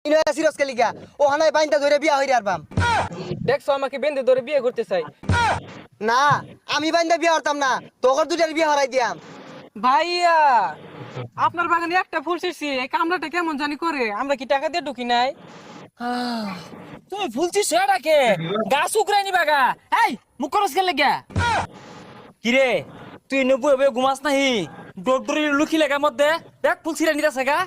ইনয়া serious কে লিগা ও হানায় বাইন্দা ধরে বিয়া হইরে আরবাম। দেখছো আমাকে বেঁধে ধরে বিয়ে করতে চাই। না আমি বাইন্দা বিয়া হরতাম না, তোর দুটার বিয়া হরাই দিয়াম। ভাইয়া আপনার বাগানে একটা ফুল ছিঁড়ছি, এই কামড়াটা কেমন জানি করে, আমরা কি টাকা দিয়ে ঢুকি নাই? তুমি ফুল ছিঁড়ছো এটাকে গাছ উকরাই নিবা গা। এই মুখ করস গেলে গা কিরে তুই নব্বই হবে ঘুমাস নাহি ডোরি লুকি লেগা মধ্যে দেখ ফুল ছিঁড়ে নিতেছে গা।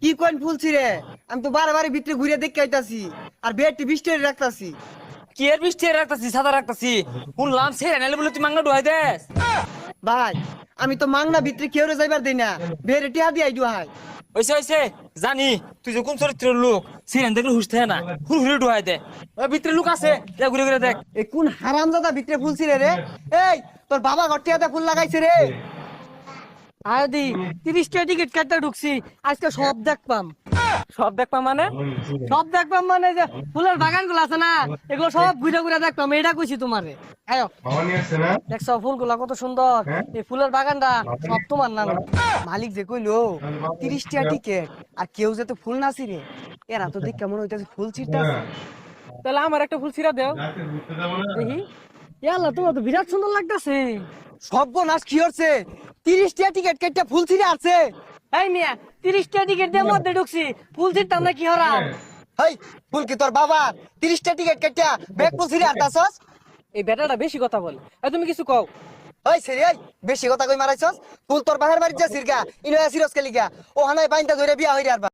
কি কোন ফুলছি রে, আমি তো বারে বারে ভিতরে ঘুরে দেখতে আইতাছি আর বেডটি বৃষ্টি রাখতাছি। কি এর বৃষ্টি রাখতাছি সাদা রাখতাছি শুনলাম ছেড়ে নাইলে বলে তুই মাংনা ডুহাই দেস। ভাই আমি তো মাংনা ভিতরে কেউ যাইবার দেই না, বেড়ে টিয়া দিয়ে আইডু হাই। হইছে হইছে জানি তুই যে কোন চরিত্রের লোক ছিঁড়ে দেখলে হুস থাকে না, হুড় হুড়ে ডুহাই দে। ওই ভিতরে লোক আছে যা ঘুরে ঘুরে দেখ। এ কোন হারামজাদা ভিতরে ফুলছি রে রে। এই তোর বাবা ঘরটিয়াতে ফুল লাগাইছে রে। আদি 30টা টিকিট কাটতে ঢুকছি, আজকে সব দেখবাম। সব দেখবা মানে সব দেখবাম মানে যে ফুলের বাগানগুলো আছে না, এগুলো সব ঘুরে ঘুরে দেখবাম, এটা কইছি তোমারে। আয়ো দেখছো ফুলগুলা কত সুন্দর, এই ফুলের বাগানটা সব তোমার নাম। মালিক যে কইলো 30টা টিকেট আর কেউ যেতে ফুল না ছিড়ে, এরা তো দেখ কেমন হইতাছে ফুল ছিড়তাছে। তাহলে আমার একটা ফুল ছিঁড়া দেও দেখি ইয়াল্লা তোমার তো বিরাট সুন্দর লাগতেছে। সর্বনাশ কি হচ্ছে, 30টা টিকেট কেটে ফুল ছিড়ে আছে। এই মিয়া 30টা টিকিট দিয়ে মধ্যে ঢুকছি, ফুল ছিড়তাম না কি হরাম? হেই ফুল কি তোর বাবা 30টা টিকেট কেটে ব্যাগ ফুল ছিড়ে আনতাছস? এই বেটাটা বেশি কথা বলে, এই তুমি কিছু কও। ওই সেরি এই বেশি কথা কই মারাইছস, ফুল তোর বাহির বাড়ি যা সিরগা ইনয়া সিরিয়াস কে লিগা ও হানায় বাইন্দা ধরে বিয়া হইরে আরবা।